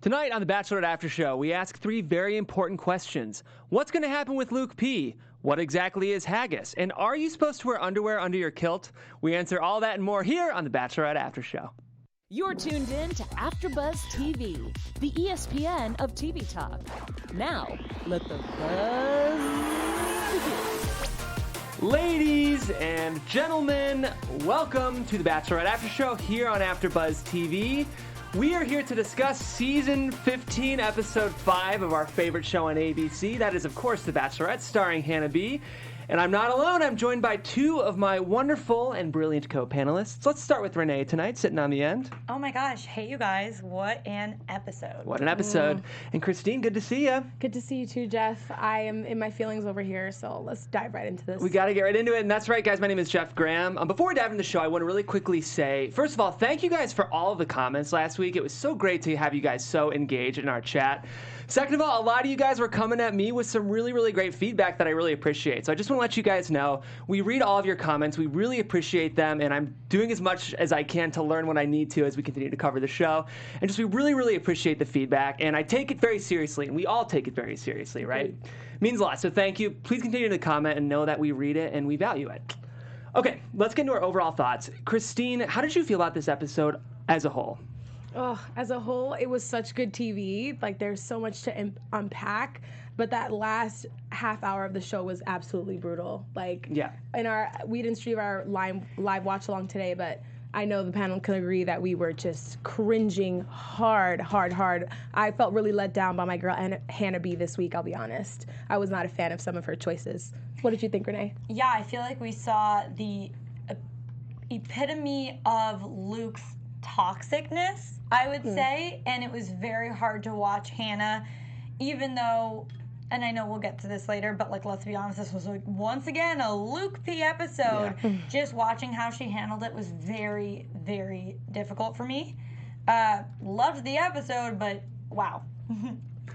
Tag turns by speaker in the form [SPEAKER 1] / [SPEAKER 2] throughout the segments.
[SPEAKER 1] Tonight on the Bachelorette After Show, we ask three very important questions. What's going to happen with Luke P? What exactly is haggis? And are you supposed to wear underwear under your kilt? We answer all that and more here on the Bachelorette After Show.
[SPEAKER 2] You're tuned in to AfterBuzz TV, the ESPN of TV talk. Now, let the buzz begin.
[SPEAKER 1] Ladies and gentlemen, welcome to the Bachelorette After Show here on AfterBuzz TV. We are here to discuss Season 15, Episode 5 of our favorite show on ABC. That is, of course, The Bachelorette, starring Hannah B. And I'm not alone. I'm joined by two of my wonderful and brilliant co-panelists. Let's start with Renee tonight, sitting on the end.
[SPEAKER 3] Oh my gosh. Hey, you guys. What an episode.
[SPEAKER 1] What an episode. And Christine, good to see you.
[SPEAKER 4] Good to see you too, Jeff. I am in my feelings over here, so let's dive right into this.
[SPEAKER 1] We got to get right into it. And that's right, guys. My name is Jeff Graham. Before we dive into the show, I want to really quickly say, first of all, thank you guys for all of the comments last week. It was so great to have you guys so engaged in our chat. Second of all, a lot of you guys were coming at me with some really, really great feedback that I really appreciate. So I just want to let you guys know, we read all of your comments. We really appreciate them, and I'm doing as much as I can to learn what I need to as we continue to cover the show. And just we really, really appreciate the feedback, and I take it very seriously, and we all take it very seriously, right? It means a lot. So thank you. Please continue to comment and know that we read it and we value it. Okay, let's get into our overall thoughts. Christine, how did you feel about this episode as a whole?
[SPEAKER 4] Oh, as a whole, it was such good TV. Like, there's so much to unpack, but that last half hour of the show was absolutely brutal. Like,
[SPEAKER 1] yeah.
[SPEAKER 4] We didn't stream our live watch along today, but I know the panel can agree that we were just cringing hard. I felt really let down by my girl Hannah B this week, I'll be honest. I was not a fan of some of her choices. What did you think, Renee?
[SPEAKER 3] Yeah, I feel like we saw the epitome of Luke's toxicness, I would say, and it was very hard to watch Hannah, even though, and I know we'll get to this later, but like, let's be honest, this was like, once again a Luke P episode. Yeah. Just watching how she handled it was very, very difficult for me. Loved the episode, but wow,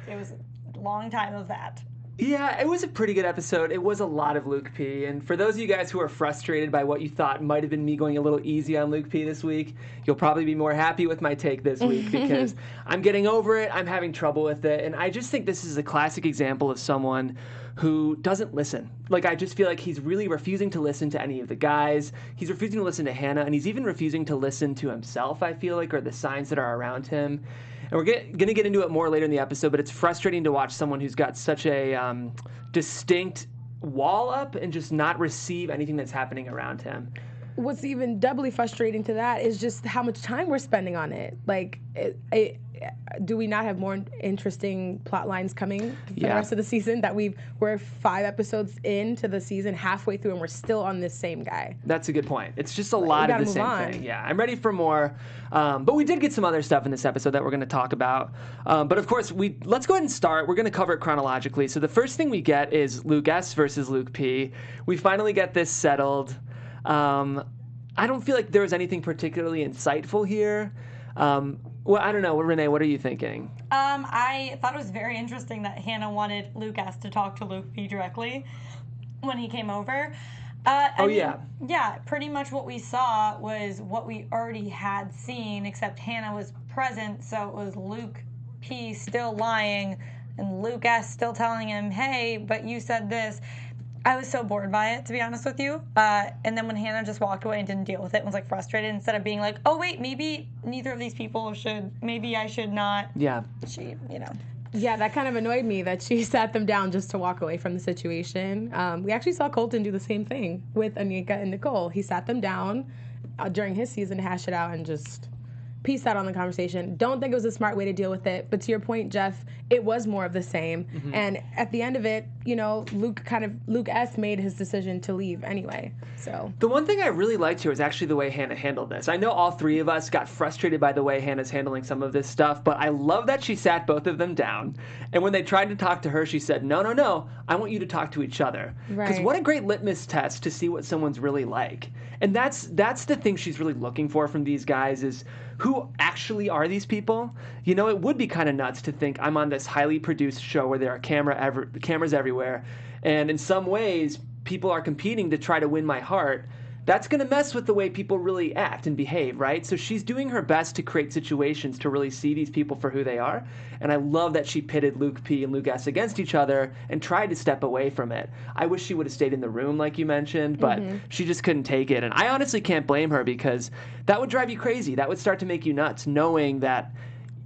[SPEAKER 3] it was a long time of that.
[SPEAKER 1] Yeah, it was a pretty good episode. It was a lot of Luke P. And for those of you guys who are frustrated by what you thought might have been me going a little easy on Luke P this week, you'll probably be more happy with my take this week because I'm getting over it. I'm having trouble with it. And I just think this is a classic example of someone who doesn't listen. Like, I just feel like he's really refusing to listen to any of the guys. He's refusing to listen to Hannah, and he's even refusing to listen to himself, I feel like, or the signs that are around him. And we're going to get into it more later in the episode, but it's frustrating to watch someone who's got such a distinct wall up and just not receive anything that's happening around him.
[SPEAKER 4] What's even doubly frustrating to that is just how much time we're spending on it. Like, do we not have more interesting plot lines coming for the rest of the season? That we're 5 episodes into the season, halfway through, and we're still on this same guy.
[SPEAKER 1] That's a good point. It's just a lot of the same thing. Yeah, I'm ready for more. But we did get some other stuff in this episode that we're going to talk about. But of course, let's go ahead and start. We're going to cover it chronologically. So the first thing we get is Luke S versus Luke P. We finally get this settled. I don't feel like there was anything particularly insightful here. Well, I don't know. Renee, what are you thinking?
[SPEAKER 3] I thought it was very interesting that Hannah wanted Luke S to talk to Luke P directly when he came over. Yeah, pretty much what we saw was what we already had seen, except Hannah was present, so it was Luke P still lying and Luke S still telling him, hey, but you said this. I was so bored by it, to be honest with you. And then when Hannah just walked away and didn't deal with it and was like frustrated, instead of being like, oh wait, maybe neither of these people maybe I should not.
[SPEAKER 1] Yeah.
[SPEAKER 4] Yeah, that kind of annoyed me that she sat them down just to walk away from the situation. We actually saw Colton do the same thing with Anika and Nicole. He sat them down during his season to hash it out and just peace out on the conversation. Don't think it was a smart way to deal with it. But to your point, Jeff, it was more of the same. Mm-hmm. And at the end of it, Luke S made his decision to leave anyway. So
[SPEAKER 1] the one thing I really liked here was actually the way Hannah handled this. I know all three of us got frustrated by the way Hannah's handling some of this stuff, but I love that she sat both of them down. And when they tried to talk to her, she said, no, I want you to talk to each other. Because
[SPEAKER 4] Right.
[SPEAKER 1] what a great litmus test to see what someone's really like. And that's the thing she's really looking for from these guys is who actually are these people? It would be kind of nuts to think I'm on this highly produced show where there are cameras everywhere, and in some ways people are competing to try to win my heart that's going to mess with the way people really act and behave, right? So she's doing her best to create situations to really see these people for who they are. And I love that she pitted Luke P and Luke S against each other and tried to step away from it. I wish she would have stayed in the room like you mentioned, but she just couldn't take it. And I honestly can't blame her, because that would drive you crazy. That would start to make you nuts, knowing that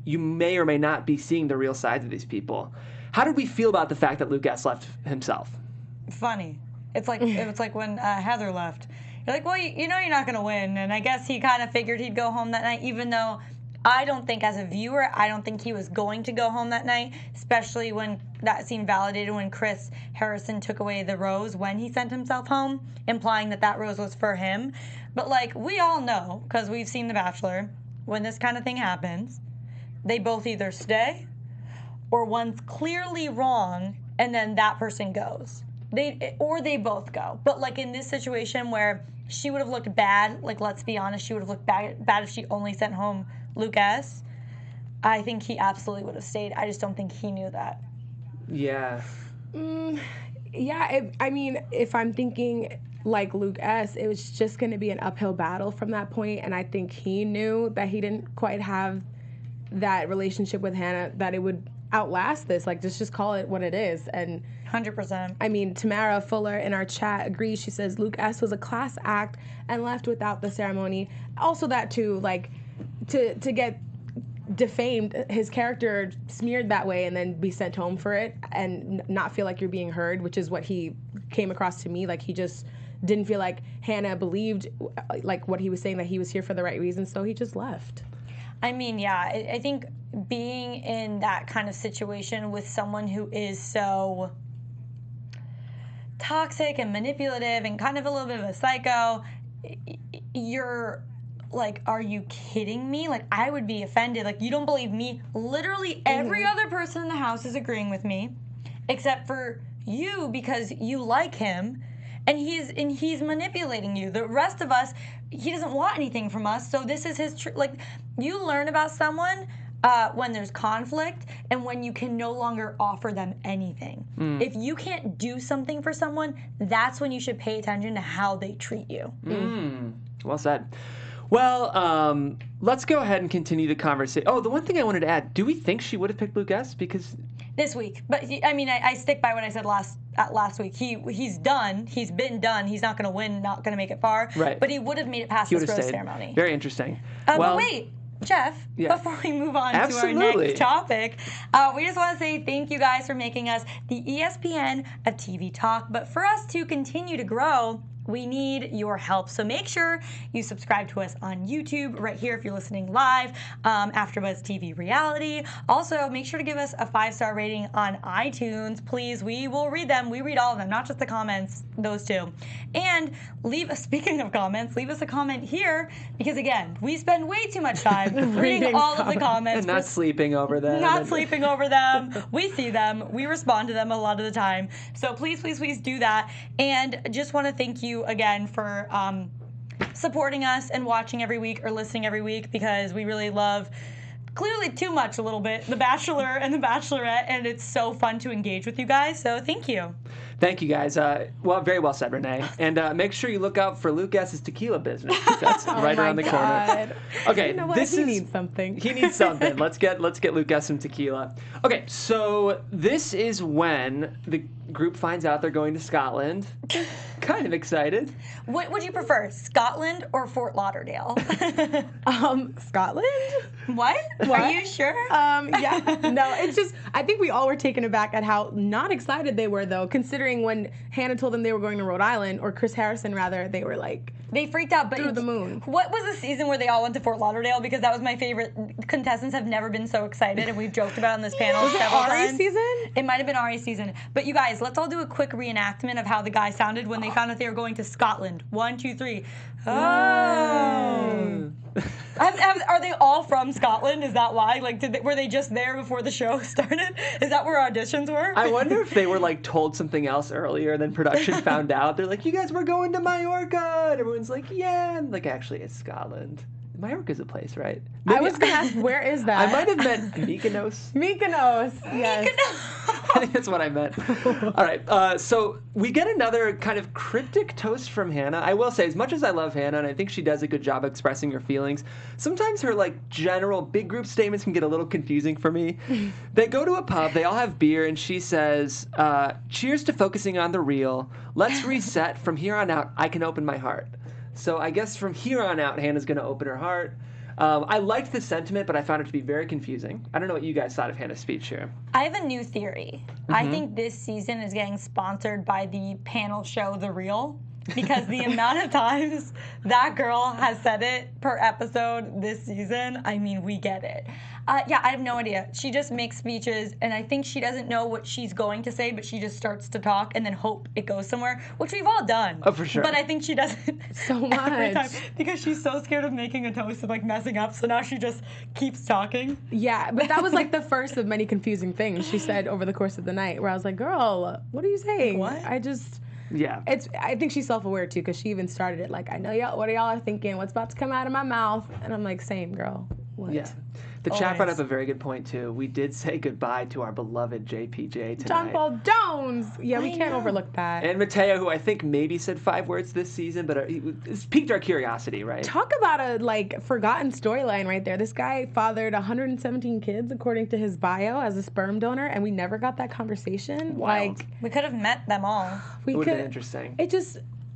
[SPEAKER 1] you may or may not be seeing the real sides of these people. How did we feel about the fact that Luke S left himself?
[SPEAKER 3] Funny. It's like when Heather left. You're like, well, you know you're not going to win. And I guess he kind of figured he'd go home that night, even though I don't think, as a viewer, I don't think he was going to go home that night, especially when that scene validated when Chris Harrison took away the rose when he sent himself home, implying that that rose was for him. But, like, we all know, because we've seen The Bachelor, when this kind of thing happens, they both either stay or one's clearly wrong and then that person goes. They both go. But, like, in this situation where she would have looked bad, like, let's be honest, she would have looked bad if she only sent home Luke S. I think he absolutely would have stayed. I just don't think he knew that.
[SPEAKER 1] Yeah.
[SPEAKER 4] I mean, if I'm thinking like Luke S., it was just going to be an uphill battle from that point, and I think he knew that he didn't quite have that relationship with Hannah, that it would outlast this. Like, just call it what it is. And
[SPEAKER 3] 100%.
[SPEAKER 4] I mean, Tamara Fuller in our chat agrees. She says Luke S. was a class act and left without the ceremony. Also that, too, like, to get defamed, his character smeared that way, and then be sent home for it and not feel like you're being heard, which is what he came across to me. Like, he just didn't feel like Hannah believed, like, what he was saying, that he was here for the right reason, so he just left.
[SPEAKER 3] I mean, yeah, I think being in that kind of situation with someone who is so toxic and manipulative and kind of a little bit of a psycho, you're like, are you kidding me? Like, I would be offended. Like, you don't believe me? Literally every other person in the house is agreeing with me, except for you, because you like him, and he's manipulating you. The rest of us, he doesn't want anything from us, so this is his like, you learn about someone when there's conflict and when you can no longer offer them anything. If you can't do something for someone, that's when you should pay attention to how they treat you.
[SPEAKER 1] Well said. Well, let's go ahead and continue the conversation. Oh, the one thing I wanted to add, do we think she would have picked Luke S? Because
[SPEAKER 3] this week. But, I mean, I stick by what I said last week. He's done. He's been done. He's not going to win, not going to make it far.
[SPEAKER 1] Right.
[SPEAKER 3] But he would have made it past this rose ceremony.
[SPEAKER 1] Very interesting.
[SPEAKER 3] But wait, Jeff, before we move on to our next topic, we just want to say thank you guys for making us the ESPN of TV talk. But for us to continue to grow, we need your help. So make sure you subscribe to us on YouTube right here if you're listening live, AfterBuzz TV Reality. Also, make sure to give us a 5-star rating on iTunes. Please, we will read them. We read all of them, not just the comments, those two. And speaking of comments, leave us a comment here, because again, we spend way too much time reading all of the comments.
[SPEAKER 1] And not sleeping over them.
[SPEAKER 3] Not sleeping over them. We see them. We respond to them a lot of the time. So please, please, please do that. And just want to thank you again for supporting us and watching every week or listening every week, because we really love, clearly too much a little bit, The Bachelor and The Bachelorette, and it's so fun to engage with you guys, so thank you.
[SPEAKER 1] Thank you, guys. Well, very well said, Renee. And make sure you look out for Luke S.'s tequila business. That's right around the corner. Okay,
[SPEAKER 4] you know what? He needs something.
[SPEAKER 1] He needs something. Let's get Luke S. some tequila. Okay, so this is when the group finds out they're going to Scotland. Kind of excited.
[SPEAKER 3] What would you prefer, Scotland or Fort Lauderdale?
[SPEAKER 4] Scotland?
[SPEAKER 3] What? Are you sure?
[SPEAKER 4] Yeah. No, it's just, I think we all were taken aback at how not excited they were, though, considering when Hannah told them they were going to Rhode Island, or Chris Harrison, rather, they were like,
[SPEAKER 3] they freaked out, but
[SPEAKER 4] through the moon.
[SPEAKER 3] What was the season where they all went to Fort Lauderdale? Because that was my favorite. Contestants have never been so excited, and we've joked about it on this panel several times.
[SPEAKER 4] Arie's season?
[SPEAKER 3] It might have been Arie's season. But you guys, let's all do a quick reenactment of how the guys sounded when they found out they were going to Scotland. 1, 2, 3. Oh. Are they all from Scotland? Is that why? Like, were they just there before the show started? Is that where auditions were?
[SPEAKER 1] I wonder if they were, like, told something else earlier, then production found out. They're like, you guys were going to Mallorca. And everyone's like, yeah. And, like, actually, it's Scotland. Mallorca's a place, right?
[SPEAKER 4] Maybe I was going to ask, where is that?
[SPEAKER 1] I might have meant Mykonos.
[SPEAKER 4] Mykonos, yes.
[SPEAKER 3] Mykonos.
[SPEAKER 1] I think that's what I meant. All right. So we get another kind of cryptic toast from Hannah. I will say, as much as I love Hannah, and I think she does a good job expressing her feelings, sometimes her like general big group statements can get a little confusing for me. They go to a pub, they all have beer, and she says, cheers to focusing on the real. Let's reset. From here on out, I can open my heart. So I guess from here on out, Hannah's going to open her heart. I liked the sentiment, but I found it to be very confusing. I don't know what you guys thought of Hannah's speech here.
[SPEAKER 3] I have a new theory. I think this season is getting sponsored by the panel show The Real, because the amount of times that girl has said it per episode this season, I mean, we get it. Yeah, I have no idea. She just makes speeches, and I think she doesn't know what she's going to say, but she just starts to talk and then hope it goes somewhere, which we've all done.
[SPEAKER 1] Oh, for sure.
[SPEAKER 3] But I think she does it
[SPEAKER 4] so much.
[SPEAKER 3] every time because she's so scared of making a toast and like messing up, so now she just keeps talking.
[SPEAKER 4] Yeah, but that was like the first of many confusing things she said over the course of the night, where I was like, girl, what are you saying?
[SPEAKER 3] What?
[SPEAKER 1] Yeah.
[SPEAKER 4] I think she's self-aware too, because she even started it like, I know y'all, what y'all are thinking, what's about to come out of my mouth, and I'm like, same girl. What?
[SPEAKER 1] Yeah. The chat brought up a very good point, too. We did say goodbye to our beloved JPJ tonight.
[SPEAKER 4] John Paul Jones! Yeah, we can't overlook that.
[SPEAKER 1] And Mateo, who I think maybe said 5 words this season, but it's piqued our curiosity, right?
[SPEAKER 4] Talk about a, like, forgotten storyline right there. This guy fathered 117 kids, according to his bio, as a sperm donor, and we never got that conversation.
[SPEAKER 1] Wild.
[SPEAKER 4] Like,
[SPEAKER 3] We could have met them all.
[SPEAKER 4] we
[SPEAKER 1] It would
[SPEAKER 4] could.
[SPEAKER 1] have been interesting.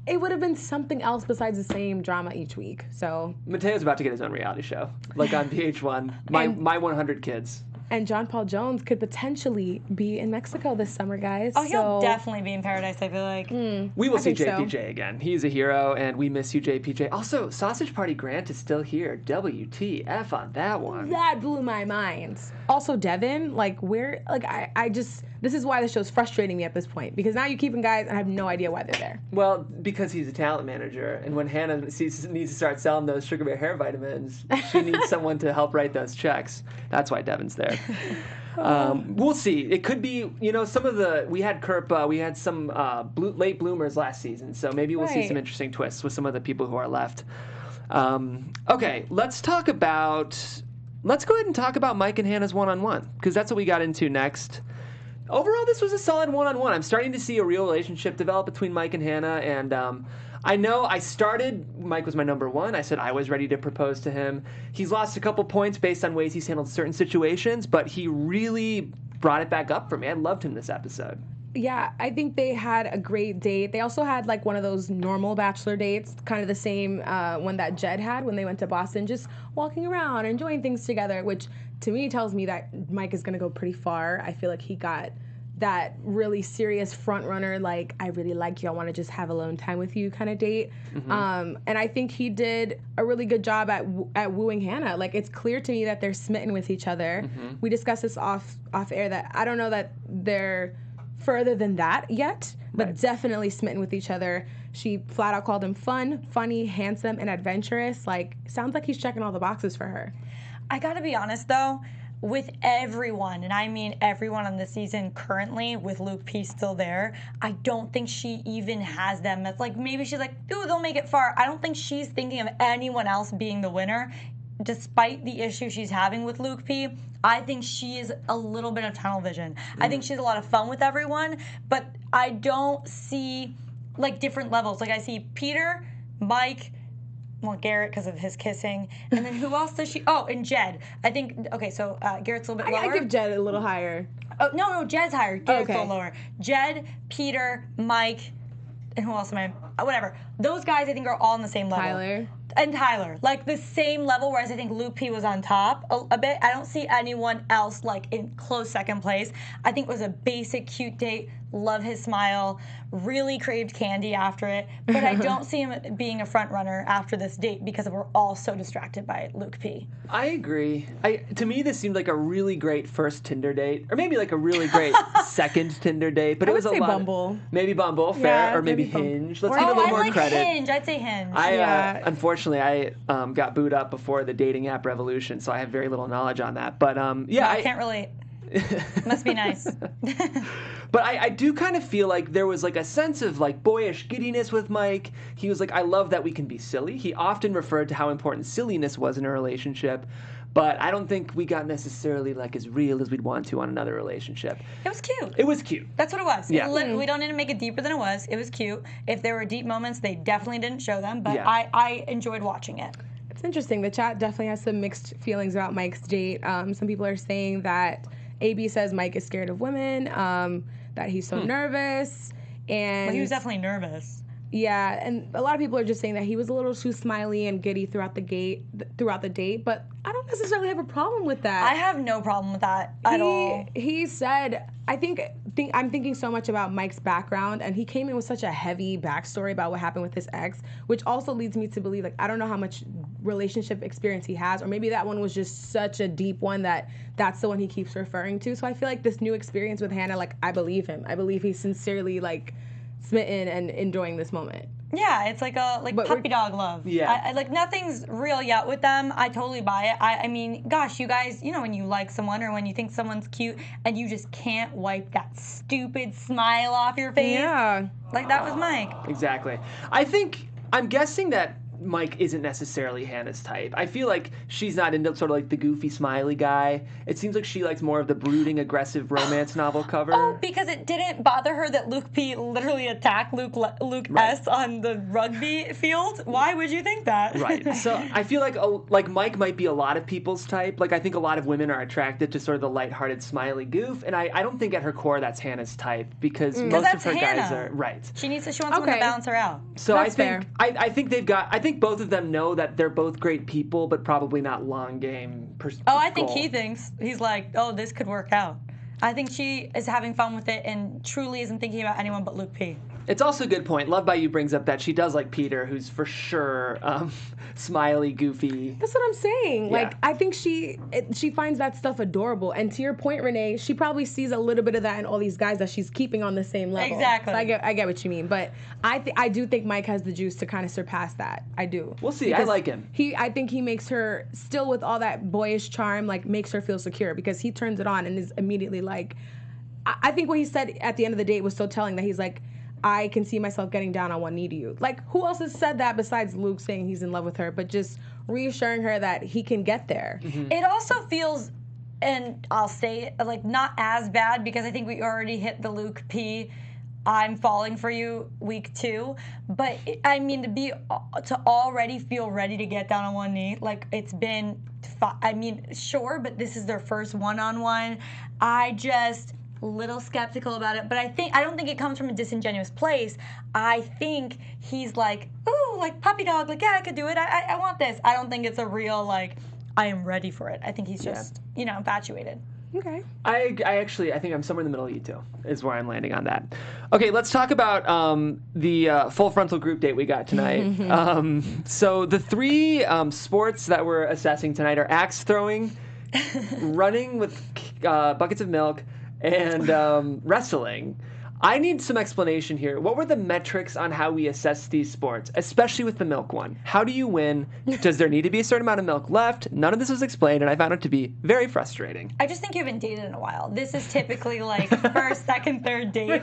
[SPEAKER 4] It would have been something else besides the same drama each week. So.
[SPEAKER 1] Mateo's about to get his own reality show, like on VH1, My 100 Kids.
[SPEAKER 4] And John Paul Jones could potentially be in Mexico this summer, guys.
[SPEAKER 3] Oh, he'll definitely be in paradise, I feel like.
[SPEAKER 1] We will see
[SPEAKER 4] think so.
[SPEAKER 1] JPJ again. He's a hero, and we miss you, JPJ. Also, Sausage Party Grant is still here. WTF on that one.
[SPEAKER 4] That blew my mind. Also, Devin, like, this is why the show's frustrating me at this point, because now you're keeping guys and I have no idea why they're there.
[SPEAKER 1] Well, because he's a talent manager, and when Hannah needs to start selling those Sugar Bear hair vitamins, she needs someone to help write those checks. That's why Devin's there. We'll see. It could be, we had Kerpa, we had some late bloomers last season, so maybe we'll see some interesting twists with some of the people who are left. Okay, let's go ahead and talk about Mike and Hannah's one-on-one, because that's what we got into next. Overall, this was a solid one-on-one. I'm starting to see a real relationship develop between Mike and Hannah, and I know Mike was my number one. I said I was ready to propose to him. He's lost a couple points based on ways he's handled certain situations, but he really brought it back up for me. I loved him this episode.
[SPEAKER 4] Yeah, I think they had a great date. They also had like one of those normal Bachelor dates, kind of the same one that Jed had when they went to Boston, just walking around, enjoying things together, which to me tells me that Mike is going to go pretty far. I feel like he got that really serious front runner, like, I really like you, I want to just have alone time with you kind of date. And I think he did a really good job at wooing Hannah. Like, it's clear to me that they're smitten with each other. We discussed this off air that I don't know that they're further than that yet, but definitely smitten with each other. She flat out called him fun, funny, handsome, and adventurous. Like, sounds like he's checking all the boxes for her.
[SPEAKER 3] I gotta be honest though, with everyone, and I mean everyone on the season currently, with Luke P still there, I don't think she even has them. That's like, maybe she's like, ooh, they'll make it far. I don't think she's thinking of anyone else being the winner. Despite the issue she's having with Luke P, I think she is a little bit of tunnel vision. I think she's a lot of fun with everyone, but I don't see like different levels. Like I see Peter, Mike, well, Garrett because of his kissing, and then who else does she? Oh, and Jed. I think, okay, so Garrett's a little bit lower.
[SPEAKER 4] I give Jed a little higher.
[SPEAKER 3] Oh, no, Jed's higher. Garrett's a little lower. Jed, Peter, Mike, and who else am I? Whatever. Those guys I think are all on the same level. Tyler. Like the same level, whereas I think Luke P was on top a bit. I don't see anyone else like in close second place. I think it was a basic cute date. Love his smile. Really craved candy after it. But I don't see him being a front runner after this date because we're all so distracted by Luke P.
[SPEAKER 1] I agree. To me, this seemed like a really great first Tinder date, or maybe like a really great second Tinder date. But it was a lot.
[SPEAKER 4] Bumble.
[SPEAKER 1] Maybe Bumble, fair, or maybe Hinge. Let's give it a little more credit.
[SPEAKER 3] Hinge. I'd say Hinge.
[SPEAKER 1] Unfortunately, I got booed up before the dating app revolution, so I have very little knowledge on that. But
[SPEAKER 3] I can't relate. Must be nice.
[SPEAKER 1] But I do kind of feel like there was like a sense of like boyish giddiness with Mike. He was like, I love that we can be silly. He often referred to how important silliness was in a relationship. but I don't think we got necessarily like as real as we'd want to on another relationship.
[SPEAKER 3] It was cute.
[SPEAKER 1] It was cute.
[SPEAKER 3] That's what it was.
[SPEAKER 1] Yeah.
[SPEAKER 3] We don't need to make it deeper than it was. It was cute. If there were deep moments, they definitely didn't show them, but
[SPEAKER 1] Yeah.
[SPEAKER 3] I enjoyed watching it.
[SPEAKER 4] It's interesting. The chat definitely has some mixed feelings about Mike's date. Some people are saying that AB says Mike is scared of women, that he's so nervous, and
[SPEAKER 3] Well, he was definitely nervous.
[SPEAKER 4] yeah, and a lot of people are just saying that he was a little too smiley and giddy throughout the date, but I don't necessarily have a problem with that.
[SPEAKER 3] I have no problem with that at all.
[SPEAKER 4] He said, I'm thinking so much about Mike's background, and he came in with such a heavy backstory about what happened with his ex, which also leads me to believe, like, I don't know how much relationship experience he has, or maybe that one was just such a deep one that's the one he keeps referring to. So I feel like this new experience with Hannah, like, I believe him. I believe he's sincerely, like, smitten and enjoying this moment.
[SPEAKER 3] Yeah, it's like puppy dog love.
[SPEAKER 1] Yeah.
[SPEAKER 3] I like nothing's real yet with them. I totally buy it. I mean, gosh, you guys, you know when you like someone or when you think someone's cute and you just can't wipe that stupid smile off your face.
[SPEAKER 4] Yeah.
[SPEAKER 3] Like that was Mike.
[SPEAKER 1] Exactly. I'm guessing that Mike isn't necessarily Hannah's type. I feel like she's not into sort of like the goofy, smiley guy. It seems like she likes more of the brooding, aggressive romance novel cover.
[SPEAKER 3] Oh, because it didn't bother her that Luke P literally attacked Luke
[SPEAKER 1] Right.
[SPEAKER 3] S on the rugby field. Why would you think that?
[SPEAKER 1] Right. So I feel like Mike might be a lot of people's type. Like I think a lot of women are attracted to sort of the lighthearted, smiley goof, and I don't think at her core that's Hannah's type because most of
[SPEAKER 3] that's
[SPEAKER 1] her guys
[SPEAKER 3] Hannah.
[SPEAKER 1] are right.
[SPEAKER 3] She wants someone to
[SPEAKER 4] Okay.
[SPEAKER 3] balance her out.
[SPEAKER 1] So
[SPEAKER 4] That's
[SPEAKER 1] I think
[SPEAKER 4] fair.
[SPEAKER 1] I think both of them know that they're both great people, but probably not long game.
[SPEAKER 3] Oh, I think
[SPEAKER 1] goal.
[SPEAKER 3] he thinks. He's like, oh, this could work out. I think she is having fun with it and truly isn't thinking about anyone but Luke P.
[SPEAKER 1] It's also a good point. Love by You brings up that she does like Peter, who's for sure smiley, goofy.
[SPEAKER 4] That's what I'm saying. Like,
[SPEAKER 1] Yeah.
[SPEAKER 4] I think she finds that stuff adorable. And to your point, Renee, she probably sees a little bit of that in all these guys that she's keeping on the same level.
[SPEAKER 3] Exactly.
[SPEAKER 4] So I get what you mean. But I do think Mike has the juice to kind of surpass that. I do.
[SPEAKER 1] We'll see. I
[SPEAKER 4] Because
[SPEAKER 1] like him.
[SPEAKER 4] I think he makes her, still with all that boyish charm, like makes her feel secure because he turns it on and is immediately like, I think what he said at the end of the date was so telling that he's like, I can see myself getting down on one knee to you. Like, who else has said that besides Luke saying he's in love with her, but just reassuring her that he can get there?
[SPEAKER 1] Mm-hmm.
[SPEAKER 3] It also feels, and I'll say it, like not as bad because I think we already hit the Luke P. I'm falling for you week 2, but I mean to already feel ready to get down on one knee, like it's been, I mean, sure, but this is their first one-on-one. I just little skeptical about it, but I don't think it comes from a disingenuous place. I think he's like, ooh, like puppy dog, like yeah, I could do it. I want this. I don't think it's a real like I am ready for it. I think he's just infatuated.
[SPEAKER 4] Okay.
[SPEAKER 1] I think I'm somewhere in the middle of you two, is where I'm landing on that. Okay, let's talk about the full frontal group date we got tonight. So the 3 sports that we're assessing tonight are axe throwing, running with buckets of milk, and wrestling. I need some explanation here. What were the metrics on how we assess these sports, especially with the milk one? How do you win? Does there need to be a certain amount of milk left? None of this was explained, and I found it to be very frustrating.
[SPEAKER 3] I just think you haven't dated in a while. This is typically like first, second, third date.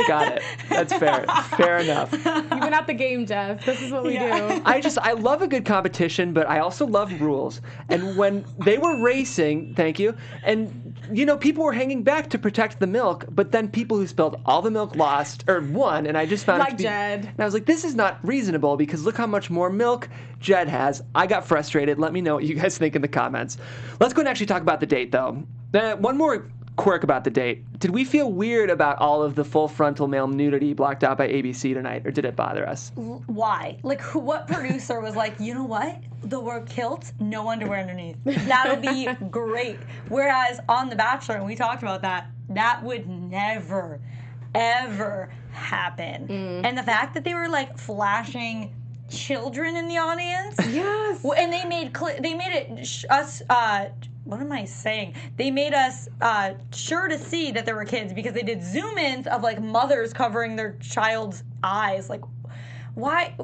[SPEAKER 1] Got it. That's fair. Fair enough.
[SPEAKER 4] You've been out the game, Jeff. This is what we do.
[SPEAKER 1] I love a good competition, but I also love rules. And when they were racing, thank you, and people were hanging back to protect the milk, but then people who spilled all the milk lost or won, and I just found it to be,
[SPEAKER 4] Jed.
[SPEAKER 1] and I was like, this is not reasonable because look how much more milk Jed has. I got frustrated. Let me know what you guys think in the comments. Let's go and actually talk about the date, though. One more quirk about the date. Did we feel weird about all of the full frontal male nudity blocked out by ABC tonight, or did it bother us?
[SPEAKER 3] Why? Like, what producer was like, you know what? The word kilt, no underwear underneath. That'll be great. Whereas on The Bachelor, and we talked about that would never, ever happen. And the fact that they were like flashing children in the audience.
[SPEAKER 4] Yes.
[SPEAKER 3] And they made it us. What am I saying? They made us sure to see that there were kids because they did zoom-ins of like mothers covering their child's eyes. Like, why?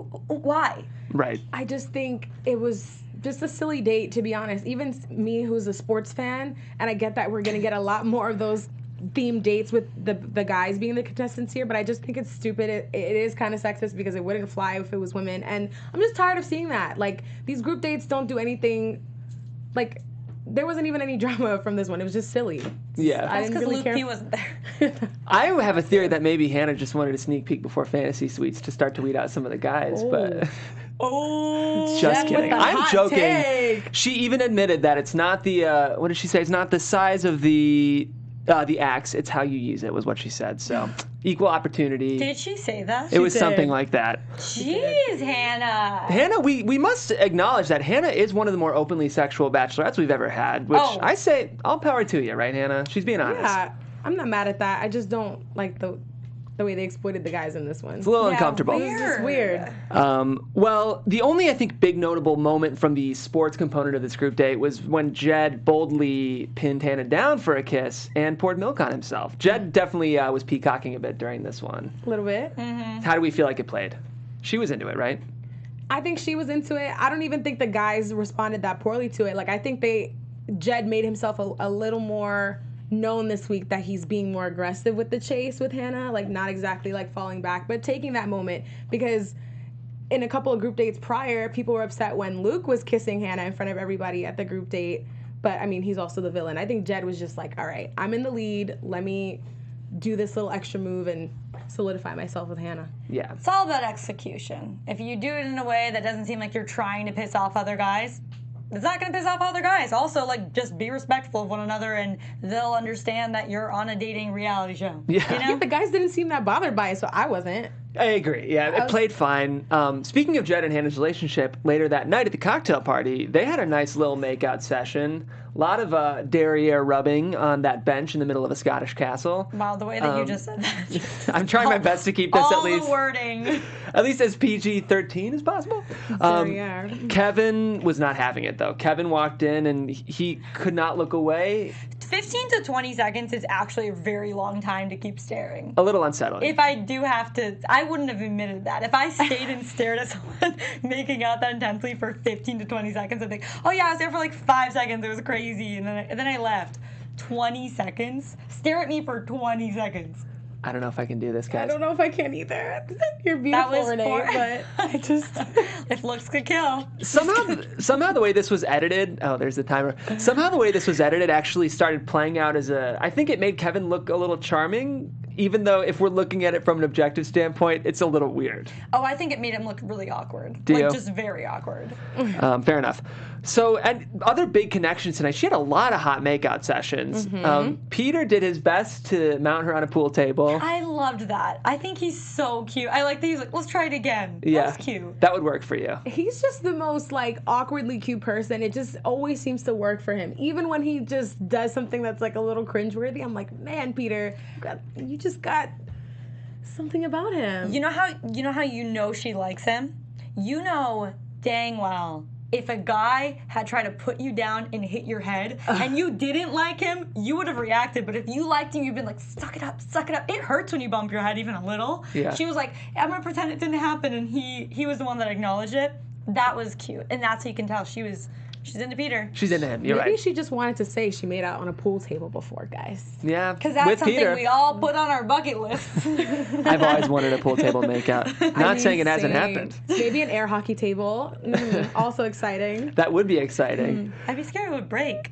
[SPEAKER 1] Right.
[SPEAKER 4] I just think it was just a silly date, to be honest. Even me, who's a sports fan, and I get that we're going to get a lot more of those themed dates with the guys being the contestants here, but I just think it's stupid. It is kind of sexist because it wouldn't fly if it was women, and I'm just tired of seeing that. Like, these group dates don't do anything, like, there wasn't even any drama from this one. It was just silly.
[SPEAKER 1] Yeah.
[SPEAKER 3] That's because Luke P wasn't there.
[SPEAKER 1] I have a theory that maybe Hannah just wanted a sneak peek before Fantasy Suites to start to weed out some of the guys, but... just kidding. I'm joking.
[SPEAKER 4] Take.
[SPEAKER 1] She even admitted that it's not the, what did she say? It's not the size of the axe, it's how you use it, was what she said. So, equal opportunity.
[SPEAKER 3] Did she say that?
[SPEAKER 1] It was something like that.
[SPEAKER 3] Jeez, Hannah.
[SPEAKER 1] Hannah, we must acknowledge that Hannah is one of the more openly sexual bachelorettes we've ever had, which I say, all power to you, right, Hannah? She's being honest.
[SPEAKER 4] Yeah, I'm not mad at that. I just don't like the way they exploited the guys in this one.
[SPEAKER 1] It's a little uncomfortable.
[SPEAKER 4] It's just weird.
[SPEAKER 1] Well, the only, I think, big notable moment from the sports component of this group date was when Jed boldly pinned Hannah down for a kiss and poured milk on himself. Jed definitely was peacocking a bit during this one.
[SPEAKER 4] A little bit.
[SPEAKER 3] Mm-hmm.
[SPEAKER 1] How do we feel like it played? She was into it, right?
[SPEAKER 4] I think she was into it. I don't even think the guys responded that poorly to it. Like, I think Jed made himself a little more known this week that he's being more aggressive with the chase with Hannah, like not exactly like falling back, but taking that moment, because in a couple of group dates prior, people were upset when Luke was kissing Hannah in front of everybody at the group date, but I mean, he's also the villain. I think Jed was just like, all right, I'm in the lead, let me do this little extra move and solidify myself with Hannah.
[SPEAKER 1] Yeah.
[SPEAKER 3] It's all about execution. If you do it in a way that doesn't seem like you're trying to piss off other guys, it's not going to piss off other guys. Also, like, just be respectful of one another, and they'll understand that you're on a dating reality show.
[SPEAKER 1] Yeah.
[SPEAKER 3] You know?
[SPEAKER 4] Yeah, the guys didn't seem that bothered by it, so I wasn't.
[SPEAKER 1] I agree. Yeah, it played fine. Speaking of Jed and Hannah's relationship, later that night at the cocktail party, they had a nice little makeout session. A lot of derriere rubbing on that bench in the middle of a Scottish castle.
[SPEAKER 3] Wow, the way that you just said that.
[SPEAKER 1] I'm trying my best to keep this
[SPEAKER 3] all
[SPEAKER 1] at least
[SPEAKER 3] the wording.
[SPEAKER 1] At least as PG-13 as possible.
[SPEAKER 4] Yeah.
[SPEAKER 1] Kevin was not having it, though. Kevin walked in, and he could not look away.
[SPEAKER 3] 15 to 20 seconds is actually a very long time to keep staring.
[SPEAKER 1] A little unsettling.
[SPEAKER 3] If I do have to, I wouldn't have admitted that. If I stayed and stared at someone making out that intensely for 15 to 20 seconds, I'd think, oh yeah, I was there for like 5 seconds, it was crazy, and then I left. 20 seconds? Stare at me for 20 seconds.
[SPEAKER 1] I don't know if I can do this, guys.
[SPEAKER 4] I don't know if I can either. You're beautiful, Renee, but I just...
[SPEAKER 3] If looks could kill.
[SPEAKER 1] Somehow the way this was edited, there's the timer. Somehow the way this was edited actually started playing out as I think it made Kevin look a little charming, even though if we're looking at it from an objective standpoint, it's a little weird.
[SPEAKER 3] Oh, I think it made him look really awkward.
[SPEAKER 1] Do you?
[SPEAKER 3] Just very awkward.
[SPEAKER 1] Fair enough. So, and other big connections tonight. She had a lot of hot makeout sessions.
[SPEAKER 4] Mm-hmm.
[SPEAKER 1] Peter did his best to mount her on a pool table.
[SPEAKER 3] I loved that. I think he's so cute. I like that he's like, let's try it again.
[SPEAKER 1] Yeah,
[SPEAKER 3] that's cute.
[SPEAKER 1] That would work for you.
[SPEAKER 4] He's just the most like awkwardly cute person. It just always seems to work for him. Even when he just does something that's like a little cringeworthy, I'm like, man, Peter, you just got something about him.
[SPEAKER 3] You know how you know she likes him? You know dang well if a guy had tried to put you down and hit your head and you didn't like him, you would have reacted. But if you liked him, you'd been like, suck it up, suck it up. It hurts when you bump your head even a little.
[SPEAKER 1] Yeah.
[SPEAKER 3] She was like, I'm going to pretend it didn't happen. And he was the one that acknowledged it. That was cute. And that's how you can tell she's into Peter.
[SPEAKER 1] She's into him. You're
[SPEAKER 4] Maybe
[SPEAKER 1] right.
[SPEAKER 4] she just wanted to say she made out on a pool table before, guys.
[SPEAKER 1] Yeah.
[SPEAKER 3] Because that's
[SPEAKER 1] with
[SPEAKER 3] something
[SPEAKER 1] Peter.
[SPEAKER 3] we all put on our bucket list.
[SPEAKER 1] I've always wanted a pool table makeout. Not saying it hasn't
[SPEAKER 4] same.
[SPEAKER 1] happened.
[SPEAKER 4] Maybe an air hockey table. Also exciting.
[SPEAKER 1] That would be exciting.
[SPEAKER 3] I'd be scared it would break.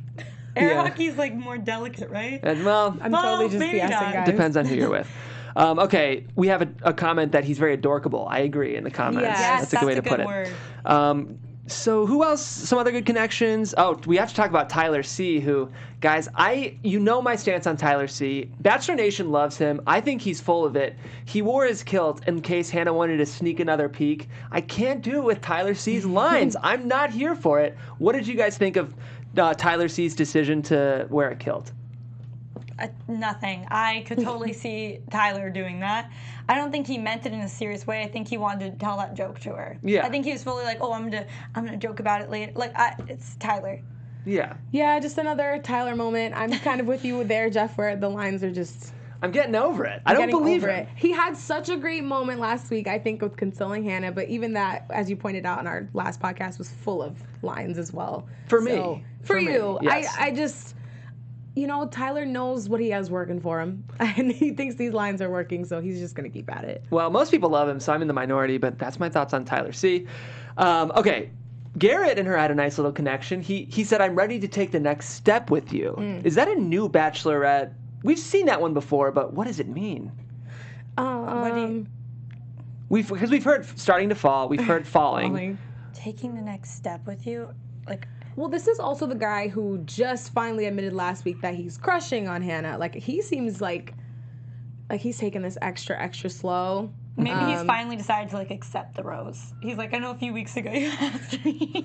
[SPEAKER 3] Air
[SPEAKER 1] Yeah.
[SPEAKER 3] hockey's like more delicate, right?
[SPEAKER 1] And, well,
[SPEAKER 4] I'm totally just
[SPEAKER 3] maybe
[SPEAKER 4] BSing,
[SPEAKER 3] not.
[SPEAKER 4] guys.
[SPEAKER 1] depends on who you're with. Okay, we have a comment that he's very adorkable. I agree in the comments.
[SPEAKER 3] Yes,
[SPEAKER 1] that's a good way to put
[SPEAKER 3] word.
[SPEAKER 1] it. So who else? Some other good connections. Oh, we have to talk about Tyler C, who, guys, you know my stance on Tyler C. Bachelor Nation loves him. I think he's full of it. He wore his kilt in case Hannah wanted to sneak another peek. I can't do it with Tyler C's lines. I'm not here for it. What did you guys think of Tyler C's decision to wear a kilt?
[SPEAKER 3] Nothing. I could totally see Tyler doing that. I don't think he meant it in a serious way. I think he wanted to tell that joke to her.
[SPEAKER 1] Yeah.
[SPEAKER 3] I think he was fully like, oh, I'm gonna joke about it later. Like, it's Tyler.
[SPEAKER 1] Yeah.
[SPEAKER 4] Yeah, just another Tyler moment. I'm kind of with you there, Jeff, where the lines are just...
[SPEAKER 1] I'm getting over it. I don't believe it.
[SPEAKER 4] He had such a great moment last week, I think, with consoling Hannah, but even that, as you pointed out in our last podcast, was full of lines as well.
[SPEAKER 1] For me.
[SPEAKER 4] For you.
[SPEAKER 1] Yes.
[SPEAKER 4] I just... You know, Tyler knows what he has working for him, and he thinks these lines are working, so he's just going to keep at it.
[SPEAKER 1] Well, most people love him, so I'm in the minority, but that's my thoughts on Tyler C. Okay, Garrett and her had a nice little connection. He said, "I'm ready to take the next step with you." Is that a new Bachelorette? We've seen that one before, but what does it mean? Because we've heard starting to fall, we've heard falling.
[SPEAKER 3] Taking the next step with you, like.
[SPEAKER 4] Well, this is also the guy who just finally admitted last week that he's crushing on Hannah. Like, he seems like he's taking this extra slow.
[SPEAKER 3] Maybe he's finally decided to, like, accept the rose. He's like, I know a few weeks ago you asked me.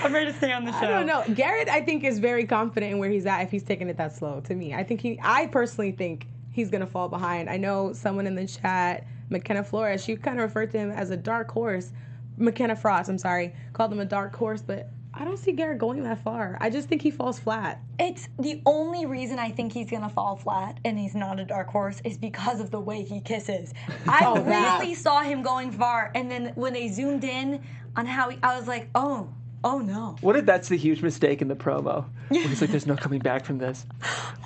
[SPEAKER 3] I'm ready to stay on the show.
[SPEAKER 4] I don't know. Garrett, I think, is very confident in where he's at if he's taking it that slow, to me. I personally think he's going to fall behind. I know someone in the chat, McKenna Flores, she kind of referred to him as a dark horse. McKenna Frost, I'm sorry, called him a dark horse, but I don't see Garrett going that far. I just think he falls flat.
[SPEAKER 3] It's the only reason I think he's gonna fall flat and he's not a dark horse is because of the way he kisses. I really saw him going far, and then when they zoomed in on how I was like, oh no.
[SPEAKER 1] What if that's the huge mistake in the promo? Where he's like, there's no coming back from this.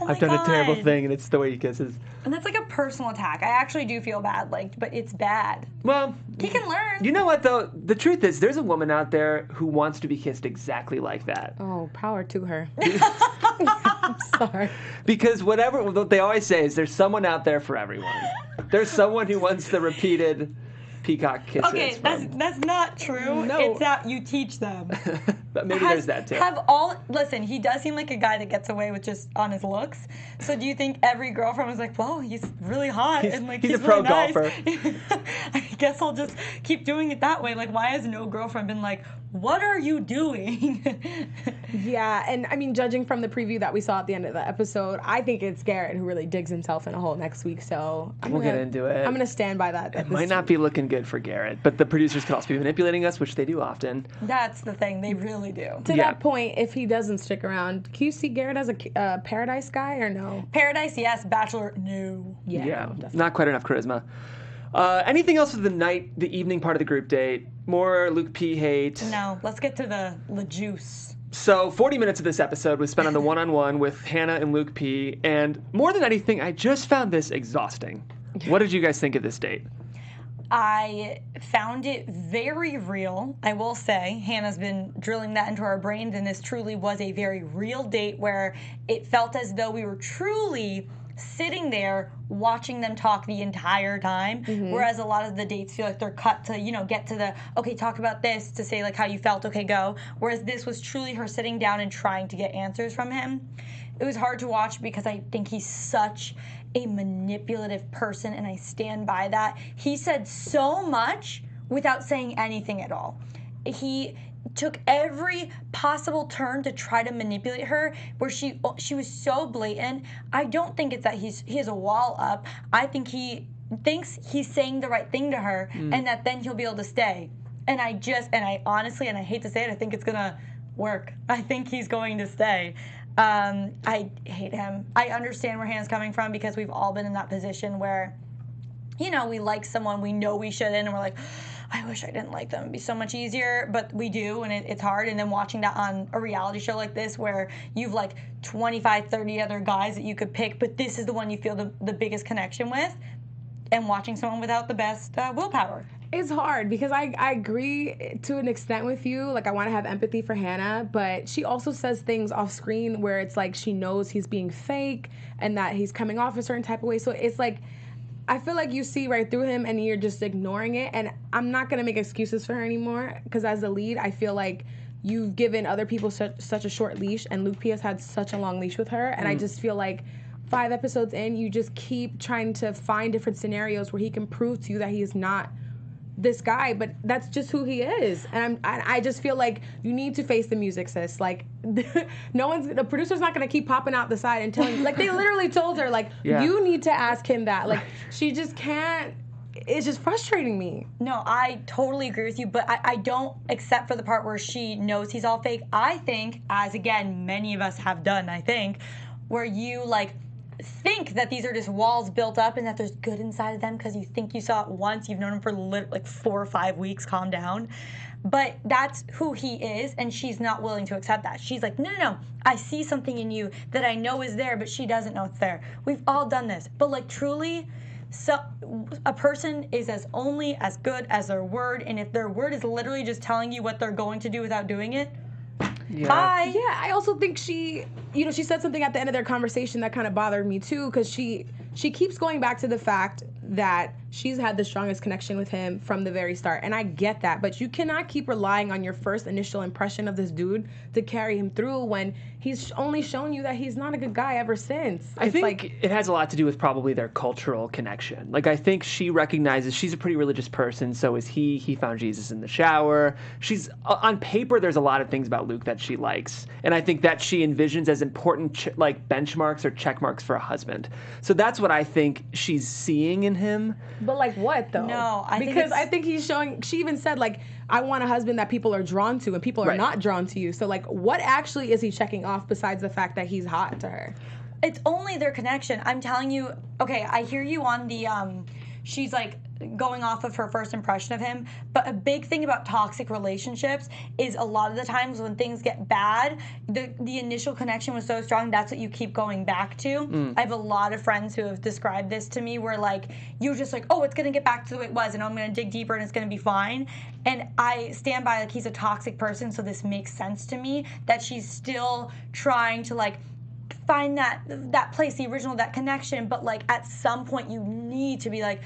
[SPEAKER 1] I've done a terrible thing, and it's the way he kisses.
[SPEAKER 3] And that's like a personal attack. I actually do feel bad, but it's bad.
[SPEAKER 1] Well,
[SPEAKER 3] he can learn.
[SPEAKER 1] You know what, though? The truth is, there's a woman out there who wants to be kissed exactly like that.
[SPEAKER 4] Oh, power to her. I'm sorry.
[SPEAKER 1] Because what they always say is there's someone out there for everyone. There's someone who wants the repeated peacock kisses.
[SPEAKER 3] Okay, that's not true.
[SPEAKER 4] No.
[SPEAKER 3] It's that you teach them.
[SPEAKER 1] But maybe there's that too.
[SPEAKER 3] Listen, he does seem like a guy that gets away with just on his looks. So do you think every girlfriend was like, "Whoa, he's really hot,"
[SPEAKER 1] he's
[SPEAKER 3] and like
[SPEAKER 1] a
[SPEAKER 3] really
[SPEAKER 1] pro
[SPEAKER 3] nice.
[SPEAKER 1] golfer.
[SPEAKER 3] I guess I'll just keep doing it that way. Like, why has no girlfriend been like, "What are you doing?"
[SPEAKER 4] Yeah, and I mean, judging from the preview that we saw at the end of the episode, I think it's Garrett who really digs himself in a hole next week. So
[SPEAKER 1] we'll get into it.
[SPEAKER 4] I'm gonna stand by that.
[SPEAKER 1] It might not be looking good for Garrett, but the producers could also be manipulating us, which they do often.
[SPEAKER 3] That's the thing; they really do.
[SPEAKER 4] To that point, if he doesn't stick around, can you see Garrett as a Paradise guy or no?
[SPEAKER 3] Paradise, yes. Bachelor, no.
[SPEAKER 1] Yeah, not quite enough charisma. Anything else with the evening part of the group date? More Luke P hate?
[SPEAKER 3] No, let's get to the juice.
[SPEAKER 1] So 40 minutes of this episode was spent on the one-on-one with Hannah and Luke P, and more than anything, I just found this exhausting. What did you guys think of this date?
[SPEAKER 3] I found it very real, I will say. Hannah's been drilling that into our brains, and this truly was a very real date where it felt as though we were truly sitting there watching them talk the entire time, whereas a lot of the dates feel like they're cut to, get to the, okay, talk about this, to say, like, how you felt, okay, go. Whereas this was truly her sitting down and trying to get answers from him. It was hard to watch because I think he's such a manipulative person, and I stand by that. He said so much without saying anything at all. He took every possible turn to try to manipulate her, where she was so blatant. I don't think it's that he has a wall up. I think he thinks he's saying the right thing to her, and that then he'll be able to stay. And I honestly, and I hate to say it, I think it's gonna work. I think he's going to stay. I hate him. I understand where Hannah's coming from because we've all been in that position where, we like someone, we know we shouldn't, and we're like, I wish I didn't like them. It'd be so much easier, but we do, and it's hard. And then watching that on a reality show like this where you've like 25, 30 other guys that you could pick, but this is the one you feel the biggest connection with, and watching someone without the best willpower.
[SPEAKER 4] It's hard because I agree to an extent with you. Like, I want to have empathy for Hannah, but she also says things off screen where it's like she knows he's being fake and that he's coming off a certain type of way. So it's like, I feel like you see right through him and you're just ignoring it. And I'm not going to make excuses for her anymore because as the lead, I feel like you've given other people such a short leash, and Luke P has had such a long leash with her. And I just feel like 5 episodes in, you just keep trying to find different scenarios where he can prove to you that he is not this guy, but that's just who he is. And I just feel like you need to face the music, sis. Like, the producer's not gonna keep popping out the side and telling you, like, they literally told her, like, you need to ask him that. Like, she just can't. It's just frustrating me.
[SPEAKER 3] No, I totally agree with you, but I don't accept for the part where she knows he's all fake. I think, as again, many of us have done, I think, where you, like, think that these are just walls built up and that there's good inside of them because you think you saw it once, you've known him for like 4 or 5 weeks, calm down. But that's who he is, and she's not willing to accept that. She's like, no, I see something in you that I know is there, but she doesn't know it's there. We've all done this. But, like, truly, So a person is only as good as their word, and if their word is literally just telling you what they're going to do without doing it, bye.
[SPEAKER 4] Yeah, I also think she said something at the end of their conversation that kind of bothered me too, because she keeps going back to the fact that she's had the strongest connection with him from the very start. And I get that, but you cannot keep relying on your first initial impression of this dude to carry him through when he's only shown you that he's not a good guy ever since.
[SPEAKER 1] I think it has a lot to do with probably their cultural connection. Like, I think she recognizes she's a pretty religious person, so is he. He found Jesus in the shower. She's, on paper, there's a lot of things about Luke that she likes. And I think that she envisions as important, benchmarks or check marks for a husband. So that's what I think she's seeing in him.
[SPEAKER 4] But like what though?
[SPEAKER 3] No,
[SPEAKER 4] I think he's showing. She even said like, I want a husband that people are drawn to, and people are not drawn to you. So like, what actually is he checking off besides the fact that he's hot to her?
[SPEAKER 3] It's only their connection. I'm telling you. Okay, I hear you on the. She's like going off of her first impression of him, but a big thing about toxic relationships is a lot of the times when things get bad, the initial connection was so strong, that's what you keep going back to. I have a lot of friends who have described this to me where like you're just like, oh, it's gonna get back to the way it was and I'm gonna dig deeper and it's gonna be fine. And I stand by like he's a toxic person, so this makes sense to me that she's still trying to like find that place, the original, that connection, but like at some point you need to be like,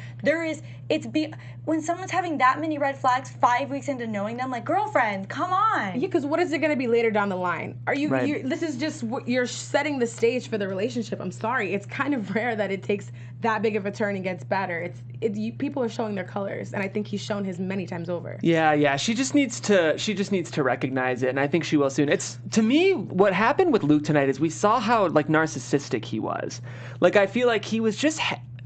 [SPEAKER 3] when someone's having that many red flags 5 weeks into knowing them, like, girlfriend, come on.
[SPEAKER 4] Yeah, because what is it going to be later down the line? This is just you're setting the stage for the relationship. I'm sorry, it's kind of rare that it takes that big of a turn and gets better. People are showing their colors, and I think he's shown his many times over.
[SPEAKER 1] Yeah. She just needs to recognize it, and I think she will soon. It's, to me, what happened with Luke tonight is we saw how like narcissistic he was. Like, I feel like he was just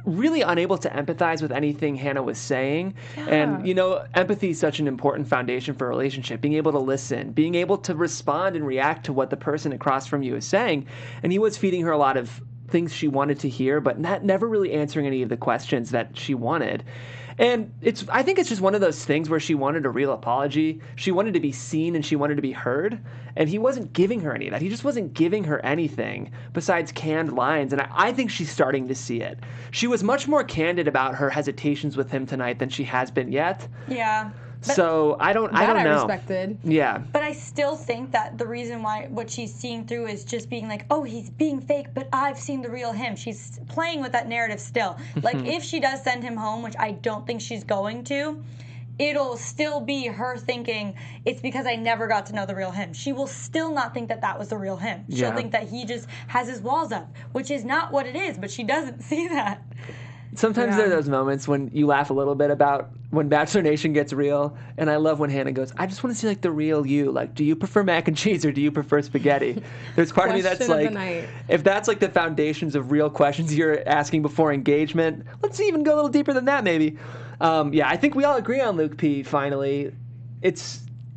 [SPEAKER 1] really unable to empathize with anything Hannah was saying. Yeah. And, empathy is such an important foundation for a relationship. Being able to listen, being able to respond and react to what the person across from you is saying. And he was feeding her a lot of things she wanted to hear, but never really answering any of the questions that she wanted. And I think it's just one of those things where she wanted a real apology. She wanted to be seen and she wanted to be heard. And he wasn't giving her any of that. He just wasn't giving her anything besides canned lines. And I think she's starting to see it. She was much more candid about her hesitations with him tonight than she has been yet.
[SPEAKER 3] Yeah.
[SPEAKER 1] So I don't know.
[SPEAKER 4] I respected.
[SPEAKER 1] Yeah.
[SPEAKER 3] But I still think that the reason why what she's seeing through is just being like, oh, he's being fake, but I've seen the real him. She's playing with that narrative still. Like, if she does send him home, which I don't think she's going to, it'll still be her thinking, it's because I never got to know the real him. She will still not think that that was the real him. She'll think that he just has his walls up, which is not what it is, but she doesn't see that.
[SPEAKER 1] Sometimes there are those moments when you laugh a little bit about when Bachelor Nation gets real, and I love when Hannah goes, I just want to see like the real you. Like, do you prefer mac and cheese or do you prefer spaghetti? There's part of me that's like, if that's like the foundations of real questions you're asking before engagement, let's even go a little deeper than that maybe. I think we all agree on Luke P. Finally,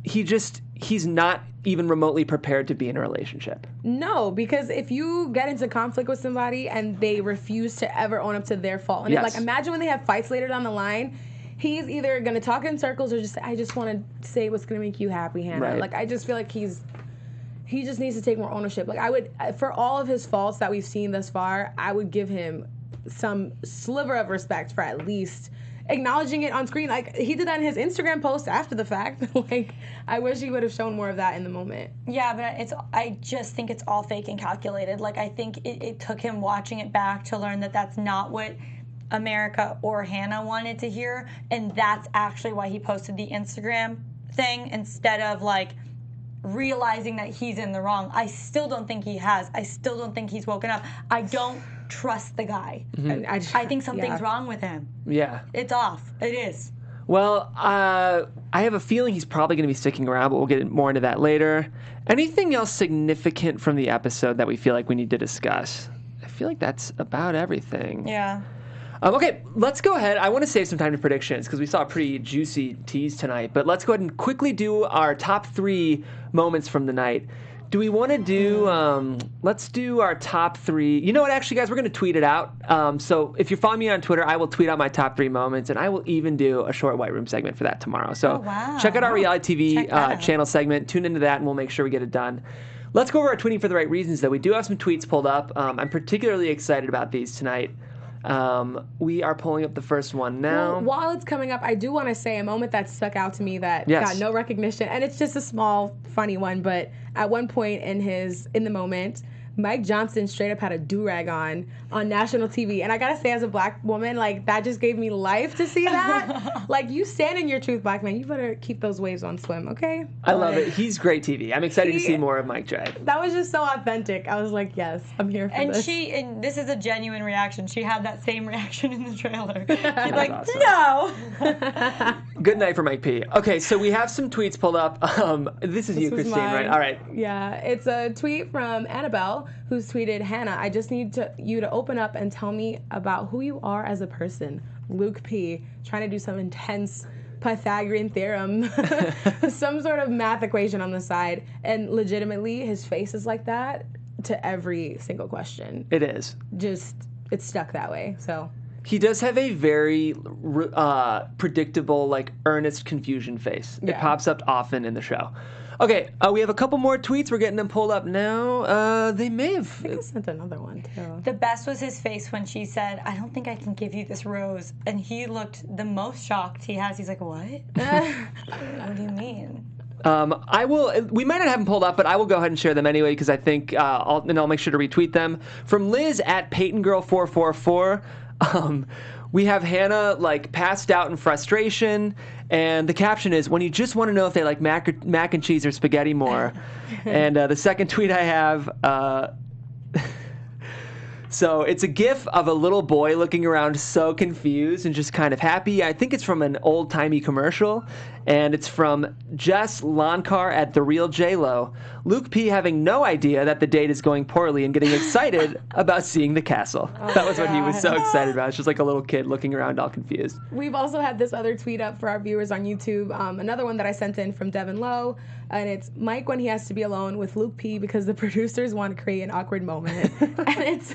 [SPEAKER 1] he's not even remotely prepared to be in a relationship.
[SPEAKER 4] No, because if you get into conflict with somebody and they refuse to ever own up to their fault, and like imagine when they have fights later down the line, he's either going to talk in circles or just say, I just want to say what's going to make you happy, Hannah. Right. Like, I just feel like he just needs to take more ownership. Like, I would, for all of his faults that we've seen thus far, I would give him some sliver of respect for at least acknowledging it on screen. Like, he did that in his Instagram post after the fact. Like, I wish he would have shown more of that in the moment.
[SPEAKER 3] Yeah, but I just think it's all fake and calculated. Like, I think it took him watching it back to learn that that's not what America or Hannah wanted to hear, and that's actually why he posted the Instagram thing instead of, like, realizing that he's in the wrong. I still don't think he has. I still don't think he's woken up. I don't trust the guy. Mm-hmm. I think something's wrong with him. Yeah. It's off. It is.
[SPEAKER 1] Well, I have a feeling he's probably going to be sticking around, but we'll get more into that later. Anything else significant from the episode that we feel like we need to discuss? I feel like that's about everything.
[SPEAKER 3] Yeah.
[SPEAKER 1] Okay, let's go ahead. I want to save some time to predictions because we saw a pretty juicy tease tonight, but let's go ahead and quickly do our top 3 moments from the night. Do we want to do, let's do our top 3. You know what, actually, guys, we're going to tweet it out. So if you follow me on Twitter, I will tweet out my top 3 moments, and I will even do a short White Room segment for that tomorrow. So check out our reality TV channel segment. Tune into that, and we'll make sure we get it done. Let's go over our tweeting for the right reasons, though. We do have some tweets pulled up. I'm particularly excited about these tonight. We are pulling up the first one now.
[SPEAKER 4] Well, while it's coming up, I do want to say a moment that stuck out to me that got no recognition, and it's just a small, funny one, but at one point in the moment, Mike Johnson straight up had a do-rag on national TV. And I gotta say, as a black woman, like, that just gave me life to see that. Like, you stand in your truth, black man. You better keep those waves on swim, okay?
[SPEAKER 1] I love it. He's great TV. I'm excited to see more of Mike Drag.
[SPEAKER 4] That was just so authentic. I was like, yes, I'm here for this.
[SPEAKER 3] And this is a genuine reaction. She had that same reaction in the trailer. She's like,
[SPEAKER 1] awesome.
[SPEAKER 3] no.
[SPEAKER 1] Good night for Mike P. Okay, so we have some tweets pulled up. This is you, Christine, right? All right.
[SPEAKER 4] Yeah, it's a tweet from Annabelle, who's tweeted, Hannah, I just need you to open up and tell me about who you are as a person. Luke P, trying to do some intense Pythagorean theorem, some sort of math equation on the side. And legitimately, his face is like that to every single question.
[SPEAKER 1] It is.
[SPEAKER 4] Just, it's stuck that way, so.
[SPEAKER 1] He does have a very predictable, like, earnest confusion face. Yeah. It pops up often in the show. Okay, we have a couple more tweets. We're getting them pulled up now. They may have...
[SPEAKER 4] I think I sent another one, too.
[SPEAKER 3] The best was his face when she said, I don't think I can give you this rose. And he looked the most shocked he has. He's like, what? What do you mean?
[SPEAKER 1] We might not have them pulled up, but I will go ahead and share them anyway because I think I'll make sure to retweet them. From Liz at PeytonGirl444. We have Hannah, like, passed out in frustration, and the caption is, when you just want to know if they like mac and cheese or spaghetti more. And the second tweet I have, so it's a gif of a little boy looking around so confused and just kind of happy. I think it's from an old-timey commercial, and it's from Jess Loncar at The Real J-Lo. Luke P having no idea that the date is going poorly and getting excited about seeing the castle. That was what he was so excited about. It's just like a little kid looking around all confused.
[SPEAKER 4] We've also had this other tweet up for our viewers on YouTube. Another one that I sent in from Devin Lowe. And it's Mike when he has to be alone with Luke P because the producers want to create an awkward moment. And it's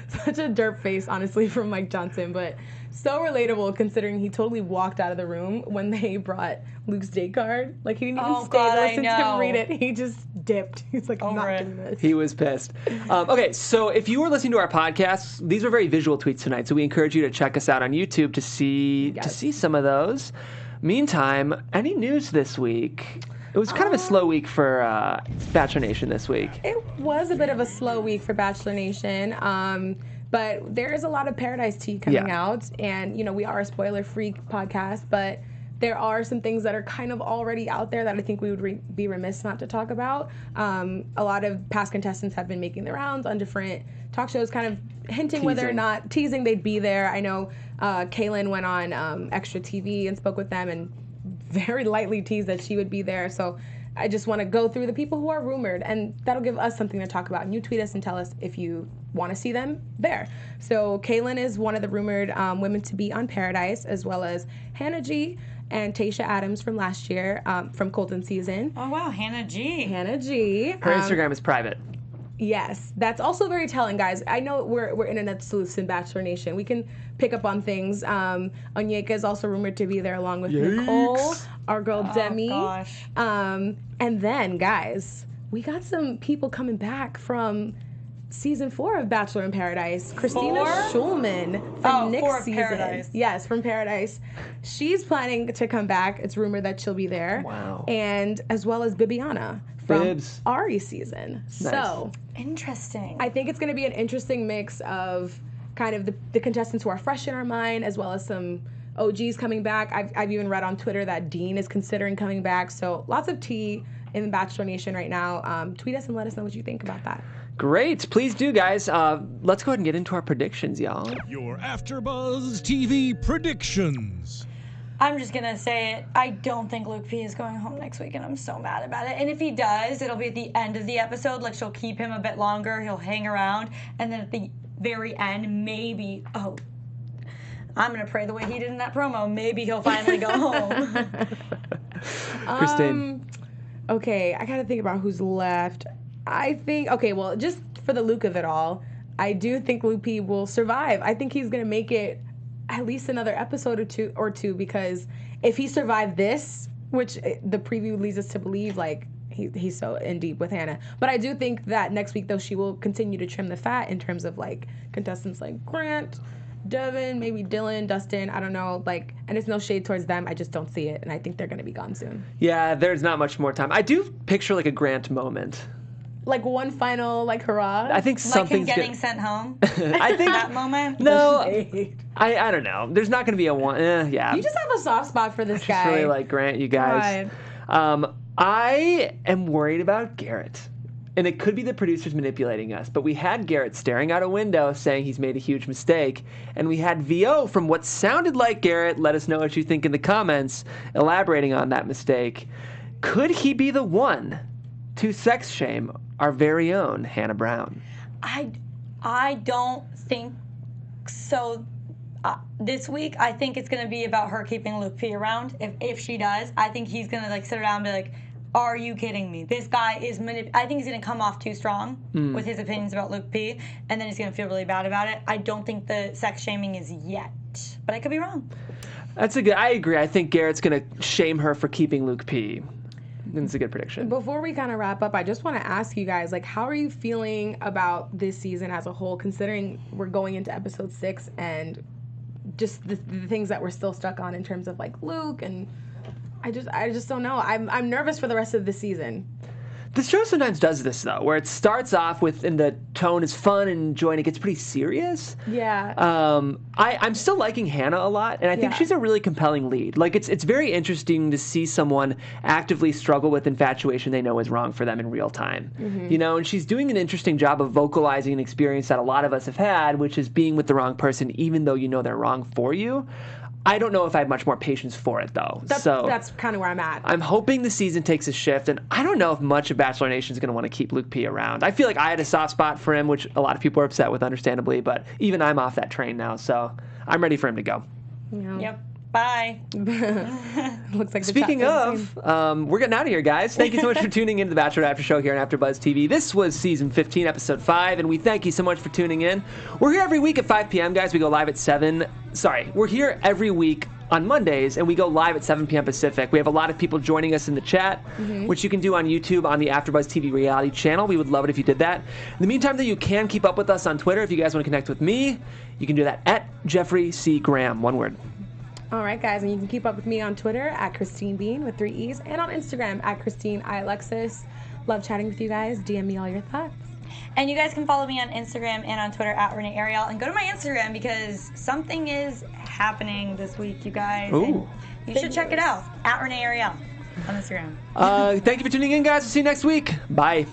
[SPEAKER 4] such a derp face, honestly, from Mike Johnson, but so relatable considering he totally walked out of the room when they brought Luke's date card. Like, he didn't even stay to listen to him read it. He just dipped. He's like, I'm not doing this.
[SPEAKER 1] He was pissed. Okay, so if you were listening to our podcast, these were very visual tweets tonight, so we encourage you to check us out on YouTube to see some of those. Meantime, any news this week? It was kind of a slow week for Bachelor Nation this week.
[SPEAKER 4] It was a bit of a slow week for Bachelor Nation, but there is a lot of Paradise tea coming out, and, you know, we are a spoiler-free podcast, but there are some things that are kind of already out there that I think we would be remiss not to talk about. A lot of past contestants have been making the rounds on different talk shows, kind of hinting whether or not, teasing they'd be there. I know Kaylin went on Extra TV and spoke with them and very lightly teased that she would be there. So I just want to go through the people who are rumored, and that'll give us something to talk about. And you tweet us and tell us if you want to see them there. So Kaylin is one of the rumored women to be on Paradise, as well as Hannah G and Tayshia Adams from last year, from Colton season.
[SPEAKER 3] Oh, wow, Hannah G.
[SPEAKER 4] Hannah G.
[SPEAKER 1] Her Instagram is private.
[SPEAKER 4] Yes, that's also very telling, guys. I know we're internet sleuths in Bachelor Nation. We can pick up on things. Onyeka is also rumored to be there along with Nicole, our girl Demi.
[SPEAKER 3] Gosh.
[SPEAKER 4] And then, guys, we got some people coming back from season 4 of Bachelor in Paradise. Christina Schulman from Nick's season.
[SPEAKER 3] Paradise.
[SPEAKER 4] Yes, from Paradise. She's planning to come back. It's rumored that she'll be there.
[SPEAKER 1] Wow.
[SPEAKER 4] And as well as Bibiana from Arie's season. Nice. So
[SPEAKER 3] interesting.
[SPEAKER 4] I think it's going to be an interesting mix of kind of the contestants who are fresh in our mind, as well as some OGs coming back. I've even read on Twitter that Dean is considering coming back. So lots of tea in Bachelor Nation right now. Tweet us and let us know what you think about that.
[SPEAKER 1] Great. Please do, guys. Let's go ahead and get into our predictions, y'all.
[SPEAKER 5] Your AfterBuzz TV predictions.
[SPEAKER 3] I'm just going to say it. I don't think Luke P is going home next week, and I'm so mad about it. And if he does, it'll be at the end of the episode. Like, she'll keep him a bit longer. He'll hang around. And then at the very end, maybe, I'm going to pray the way he did in that promo. Maybe he'll finally go home.
[SPEAKER 1] Christine.
[SPEAKER 4] Okay, I got to think about who's left. I think, just for the Luke of it all, I do think Luke P will survive. I think he's going to make it at least another episode or two, because if he survived this, which the preview leads us to believe, like, he's so in deep with Hannah. But I do think that next week, though, she will continue to trim the fat in terms of, like, contestants like Grant, Devin, maybe Dylan, Dustin, I don't know. Like, and it's no shade towards them. I just don't see it, and I think they're going to be gone soon.
[SPEAKER 1] Yeah, there's not much more time. I do picture like a Grant moment.
[SPEAKER 4] Like one final, like, hurrah?
[SPEAKER 1] I think something's
[SPEAKER 3] like him getting sent home.
[SPEAKER 1] I think
[SPEAKER 3] that moment.
[SPEAKER 1] No, I don't know. There's not going to be a one. Yeah.
[SPEAKER 4] You just have a soft spot for this guy.
[SPEAKER 1] I really like Grant, you guys. I am worried about Garrett. And it could be the producers manipulating us, but we had Garrett staring out a window saying he's made a huge mistake, and we had VO from what sounded like Garrett, let us know what you think in the comments, elaborating on that mistake. Could he be the one to sex shame our very own Hannah Brown?
[SPEAKER 3] I don't think so. This week, I think it's going to be about her keeping Luke P around. If she does, I think he's going to like sit around and be like, are you kidding me? This guy is I think he's going to come off too strong with his opinions about Luke P, and then he's going to feel really bad about it. I don't think the sex shaming is yet, but I could be wrong.
[SPEAKER 1] I agree. I think Garrett's going to shame her for keeping Luke P. It's a good prediction.
[SPEAKER 4] Before we kind of wrap up, I just want to ask you guys, like, how are you feeling about this season as a whole, considering we're going into episode 6 and just the things that we're still stuck on in terms of, like, Luke, and I just don't know. I'm nervous for the rest of the season.
[SPEAKER 1] The show sometimes does this, though, where it starts off with, and the tone is fun and enjoying, it gets pretty serious.
[SPEAKER 4] Yeah.
[SPEAKER 1] I'm still liking Hannah a lot, and I think she's a really compelling lead. Like, it's very interesting to see someone actively struggle with infatuation they know is wrong for them in real time. You know, and she's doing an interesting job of vocalizing an experience that a lot of us have had, which is being with the wrong person even though you know they're wrong for you. I don't know if I have much more patience for it, though.
[SPEAKER 4] That's kind of where I'm at.
[SPEAKER 1] I'm hoping the season takes a shift, and I don't know if much of Bachelor Nation is going to want to keep Luke P around. I feel like I had a soft spot for him, which a lot of people are upset with, understandably, but even I'm off that train now, so I'm ready for him to go.
[SPEAKER 4] Yeah.
[SPEAKER 3] Yep. Bye.
[SPEAKER 4] Looks like
[SPEAKER 1] Speaking of, we're getting out of here, guys. Thank you so much for tuning in to the Bachelor After Show here on AfterBuzz TV. This was season 15, episode 5, and we thank you so much for tuning in. We're here every week at 5 p.m., guys. We go live at 7. Sorry, we're here every week on Mondays, and we go live at 7 p.m. Pacific. We have a lot of people joining us in the chat, which you can do on YouTube on the AfterBuzz TV reality channel. We would love it if you did that. In the meantime, though, you can keep up with us on Twitter. If you guys want to connect with me, you can do that at Jeffrey C. Graham, one word.
[SPEAKER 4] All right, guys, and you can keep up with me on Twitter at Christine Bean with 3 E's, and on Instagram at Christine I. Alexis. Love chatting with you guys. DM me all your thoughts.
[SPEAKER 3] And you guys can follow me on Instagram and on Twitter at Renee Ariel. And go to my Instagram because something is happening this week, you guys.
[SPEAKER 1] Ooh.
[SPEAKER 3] You should check it out. At Renee Ariel on Instagram.
[SPEAKER 1] Thank you for tuning in, guys. We'll see you next week. Bye.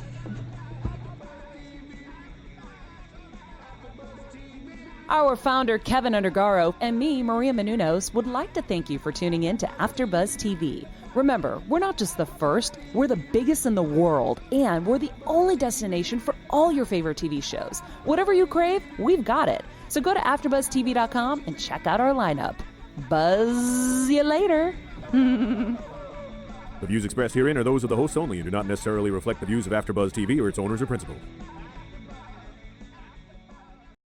[SPEAKER 2] Our founder, Kevin Undergaro, and me, Maria Menounos, would like to thank you for tuning in to AfterBuzz TV. Remember, we're not just the first, we're the biggest in the world, and we're the only destination for all your favorite TV shows. Whatever you crave, we've got it. So go to AfterBuzzTV.com and check out our lineup. Buzz you later.
[SPEAKER 6] The views expressed herein are those of the hosts only and do not necessarily reflect the views of AfterBuzz TV or its owners or principals.